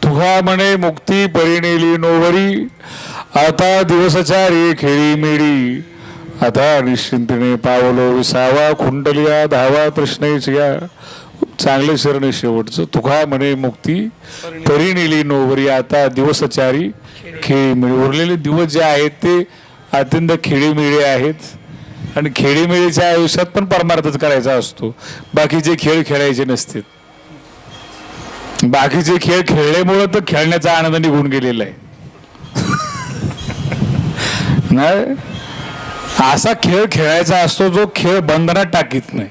तुघा म्हणे मुक्ती परिणेली नोवरी, आता दिवसच्या रे खेळी मेळी, आता निश्चिंतीने पावलो विसावा, कुंडलिया धावा तृष्णेच्या. चांगले शरण शेवटचं. तुघा म्हणे मुक्ती परिणेली नोवरी, आता दिवसचारी खेळी मेळी. उरलेले दिवस जे आहेत ते अत्यंत खेळीमेळी आहेत आणि खेळीमेळीच्या आयुष्यात पण परमार्थच करायचा असतो. बाकीचे खेळ खेळायचे नसते. बाकीचे खेळ खेळल्यामुळं तर खेळण्याचा आनंद निघून गेलेला आहे. नाही, असा खेळ खेळायचा असतो जो खेळ बंधनात टाकीत नाही.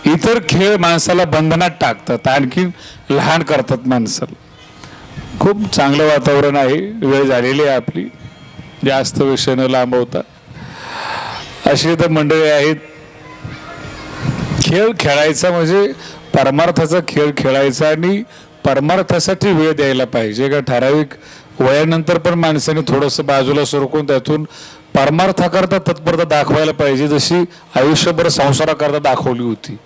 इतर खेळ माणसाला बंधनात टाकतात, आणखी लहान करतात माणसाला. खूप चांगलं वातावरण आहे. वेळ झालेली आहे आपली, जास्त विषय न लांबवता. अशी तर मंडळी आहेत. खेळ खेळायचा म्हणजे परमार्थाचा खेळ खेळायचा आणि परमार्थासाठी वेळ द्यायला पाहिजे. का ठराविक वयानंतर पण माणसाने थोडंसं बाजूला सरकून त्यातून परमार्थाकरता तत्परता दाखवायला पाहिजे, जशी आयुष्यभर संसाराकरता दाखवली होती.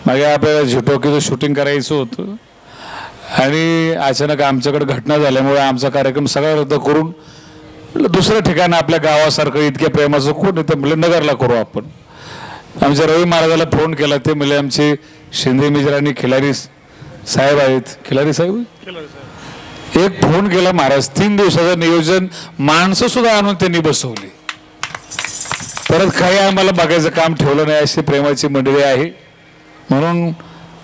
मागे आपल्याला झिटोकीचं शूटिंग करायचं होतं आणि अचानक आमच्याकडे घटना झाल्यामुळे आमचा कार्यक्रम सगळा रद्द करून दुसऱ्या ठिकाणी आपल्या गावासारखं इतक्या प्रेमाचं कोण येतं म्हणजे नगरला करू आपण. आमच्या रवी महाराजाला फोन केला. ते म्हणजे आमचे शिंदे मेजर आणि खिलारी साहेब आहेत. खिलारी साहेब एक फोन केला महाराज. 3 दिवसाचं नियोजन माणसं सुद्धा आणून त्यांनी बसवली. परत काही आम्हाला बघायचं काम ठेवलं नाही. अशी प्रेमाची मंडळी आहे. म्हणून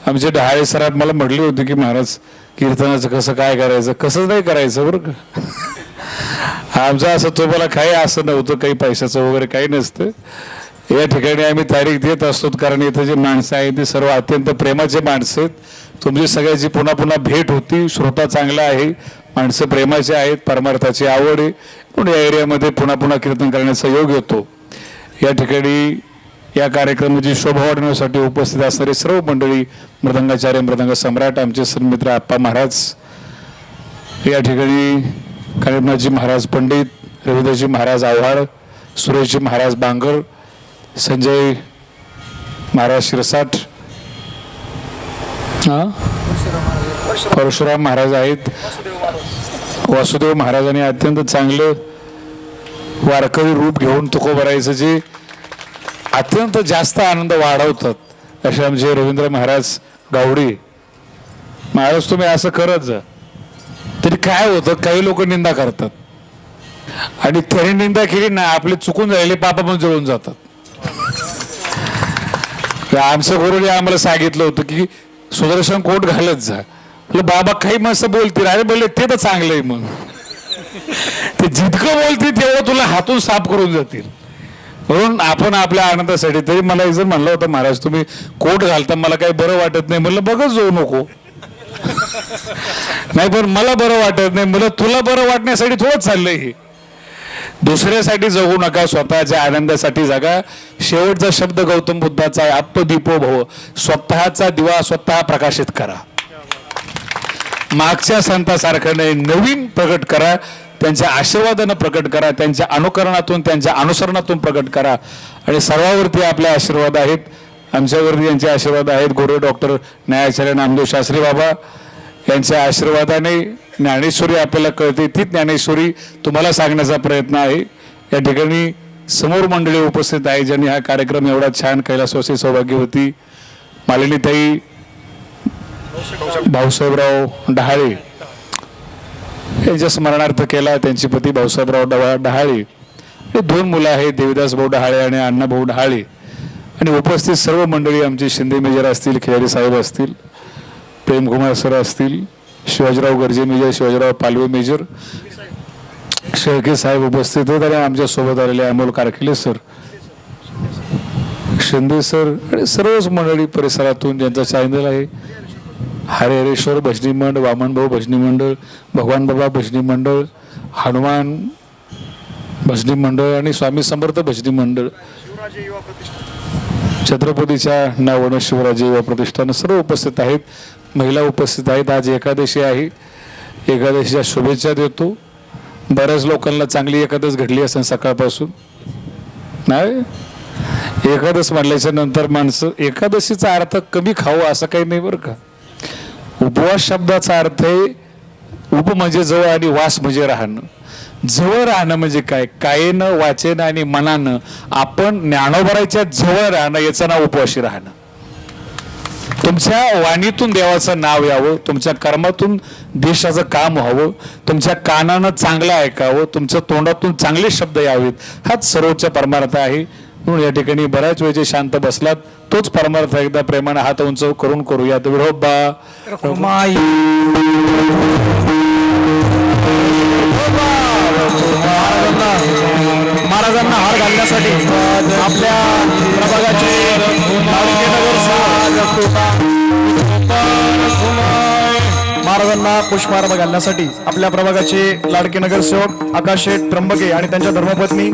आमचे डहाळे सर मला म्हटले होते की महाराज कीर्तनाचं कसं काय करायचं, कसं नाही करायचं बरं का. आमचं असं तुम्हाला काही असं नव्हतं, काही पैशाचं वगैरे काही नसतं. या ठिकाणी आम्ही तारीख देत असतो कारण इथं जे माणसं आहेत ते सर्व अत्यंत प्रेमाचे माणसं आहेत. तुमची सगळ्याची पुन्हा पुन्हा भेट होती. श्रोता चांगला आहे, माणसं प्रेमाचे आहेत, परमार्थाची आवड आहे. म्हणून या एरियामध्ये पुन्हा पुन्हा कीर्तन करण्याचा योग येतो. या ठिकाणी या कार्यक्रमाची शोभा वाढवण्यासाठी उपस्थित असणारी सर्व मंडळी, मृदंगाचार्य मृदंग सम्राट आमचे सन्मित्र आप्पा महाराज, या ठिकाणी कानिपनाथजी महाराज पंडित, रविदासजी महाराज आव्हाड, सुरेशजी महाराज बांगर, संजय महाराज शिरसाट, परशुराम महाराज आहेत, वासुदेव महाराजांनी अत्यंत चांगलं वारकरी रूप घेऊन तुकोबरायचं जे अत्यंत जास्त आनंद वाढवतात. असे आमचे रवींद्र महाराज गावडी. महाराज तुम्ही असं करत जा. तरी काय होतं, काही लोक निंदा करतात आणि त्यांनी निंदा केली ना आपले चुकून झालेले पापा पण जळून जातात. आमचं गुरुने आम्हाला सांगितलं होतं की सुदर्शन कोट घालत जा. बाबा काही मस्त बोलतील. अरे बोलले ते तर चांगलंय. मग ते जितकं बोलतील तेवढं तुला हातून साफ करून जातील. म्हणून आपण आपल्या आनंदासाठी. तरी मला एक जण म्हणलं होतं महाराज तुम्ही कोट घालता मला काही बरं वाटत नाही. म्हणलं बघच जाऊ नको. नाही पण मला बरं वाटत नाही. मला तुला बरं वाटण्यासाठी थोडंच चाललंय हे. दुसऱ्यासाठी जगू नका, स्वतःच्या आनंदासाठी जगा. शेवटचा शब्द गौतम बुद्धाचा आहे, आत्मदीपो भव. स्वतःचा दिवा स्वतः प्रकाशित करा. मागच्या संतासारखं नाही, नवीन प्रकट करा. त्यांच्या आशीर्वादानं प्रकट करा, त्यांच्या अनुकरणातून त्यांच्या अनुसरणातून प्रकट करा. आणि सर्वांवरती आपले आशीर्वाद आहेत. आमच्यावरती यांचे आशीर्वाद आहेत. गोरे डॉक्टर न्यायाचार्य नामदेव शास्त्री बाबा यांच्या आशीर्वादाने ज्ञानेश्वरी आपल्याला कळते. ती ज्ञानेश्वरी तुम्हाला सांगण्याचा प्रयत्न आहे. या ठिकाणी समोर मंडळी उपस्थित आहे ज्यांनी हा कार्यक्रम एवढा छान कैलासवासी सौभाग्यवती मालिनीताई भाऊसाहेबराव डहाळे यांच्या स्मरणार्थ केला. त्यांची पती भाऊसाहेबराव डहाळे, हे 2 मुलं आहेत, देवीदास भाऊ डहाळे आणि अण्णा भाऊ डहाळे. आणि उपस्थित सर्व मंडळी आमचे शिंदे मेजर असतील, खिलारी साहेब असतील, प्रेमकुमार सर असतील, शिवाजीराव गर्जे मेजर, शिवाजीराव पालवे मेजर, शेळके साहेब उपस्थित आहेत आणि आमच्या सोबत आलेले अमोल कारखिले सर, शिंदे सर आणि सर्वच मंडळी परिसरातून ज्यांचा चॅनल आहे. हरे हरेश्वर भजनी मंडळ, वामनभाऊ भजनी मंडळ, भगवान बाबा भजनी मंडळ, हनुमान भजनी मंडळ आणि स्वामी समर्थ भजनी मंडळ, छत्रपतीच्या नावानं शिवराजे युवा प्रतिष्ठान सर्व उपस्थित आहेत. महिला उपस्थित आहेत. आज एकादशी आहे. एकादशीच्या शुभेच्छा देतो. बऱ्याच लोकांना चांगली एकादश घडली असेल सकाळपासून. नाही, एकादश म्हणल्याच्या नंतर माणसं, एकादशीचा अर्थ कमी खावं असं काही नाही बरं का. उपवास शब्दाचा अर्थ आहे उप म्हणजे जवळ आणि वास म्हणजे राहणं. जवळ राहणं म्हणजे काय? कायेनं वाचेनं आणि मनानं आपण ज्ञानोबराच्या जवळ राहणं, याचं नाव उपवाशी राहणं. तुमच्या वाणीतून देवाचं नाव यावं, तुमच्या कर्मातून देशाचं काम व्हावं, तुमच्या कानानं चांगलं ऐकावं, तुमच्या तोंडातून चांगले शब्द यावेत, हाच सर्वोच्च परमार्थ आहे. म्हणून या ठिकाणी बऱ्याच वेळचे शांत बसलात, तोच परमार्थ एकदा प्रेमाने हात उंच करून करूया. विठोबा महाराजांना हार घालण्यासाठी आपल्या प्रभागाचे महाराजांना पुष्पहार घालण्यासाठी आपल्या प्रभागाचे लाडके नगरसेवक आकाश शेठ त्र्यंबके आणि त्यांच्या धर्मपत्नी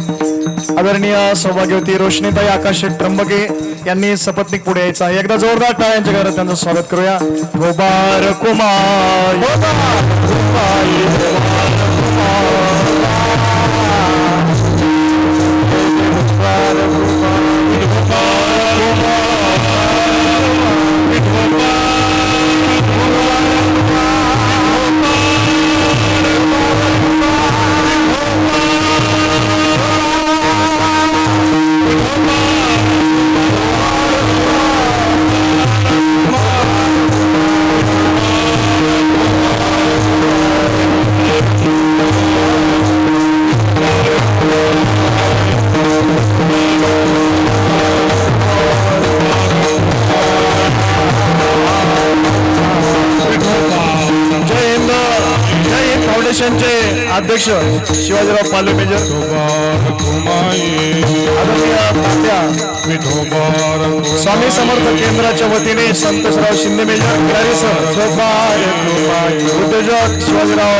आदरणीय सौभाग्यवती रोशनीताई आकाश शेठ त्र्यंबके यांनी सपत्नीक पुढे यायचा. एकदा जोरदार टाळ्यांच्या घरात त्यांचं स्वागत करूया. गोबार कुमार अध्यक्ष शिवाजीराव पाले मेजर, स्वामी समर्थ केंद्राच्या वतीने संतोषराव शिंदे मेजर, उद्योजक शिवाजीराव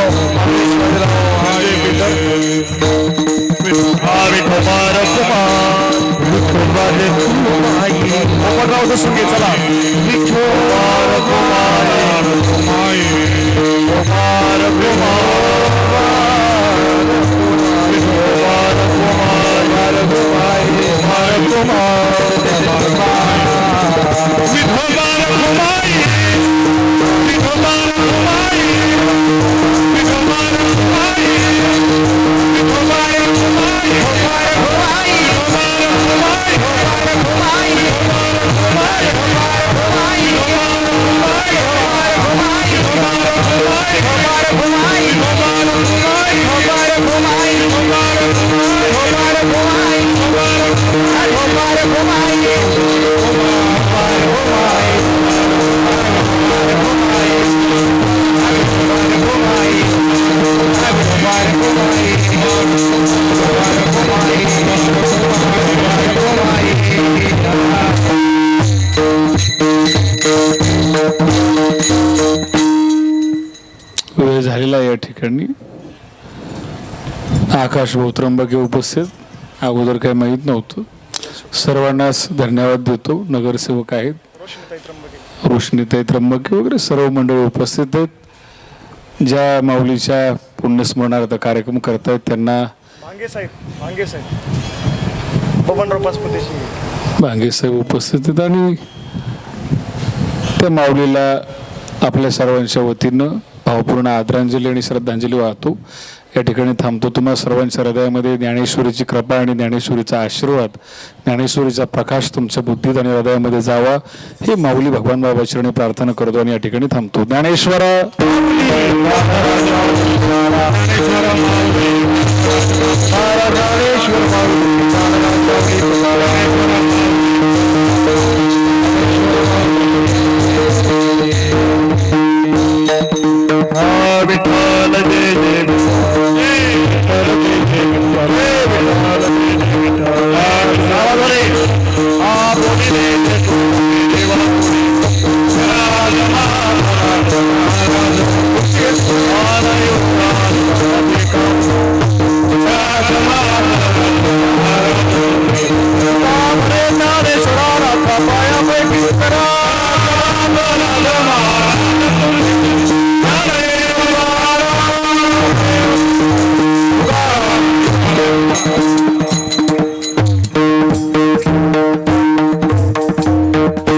पोपटराव सुंगे. चला वेळ झालेला या ठिकाणी. आकाश भाऊ त्र्यंबके उपस्थित, अगोदर काही माहीत नव्हतं. सर्वांनाच धन्यवाद देतो. नगरसेवक आहेत रोशनीताई त्र्यंबके वगैरे सर्व मंडळी उपस्थित आहेत. ज्या माऊलीच्या पुण्यस्मरणार्थ कार्यक्रम करतायत त्यांना भांगे साहेब उपस्थित आहेत आणि त्या माऊलीला आपल्या सर्वांच्या वतीनं भावपूर्ण आदरांजली आणि श्रद्धांजली वाहतो. या ठिकाणी थांबतो. तुम्हा सर्वांच्या हृदयामध्ये ज्ञानेश्वरीची कृपा आणि ज्ञानेश्वरीचा आशीर्वाद, ज्ञानेश्वरीचा प्रकाश तुमच्या बुद्धीत आणि हृदयामध्ये जावा, हे माऊली भगवान बाबा चरणी प्रार्थना करतो आणि या ठिकाणी थांबतो. ज्ञानेश्वर ज्ञानेश्वर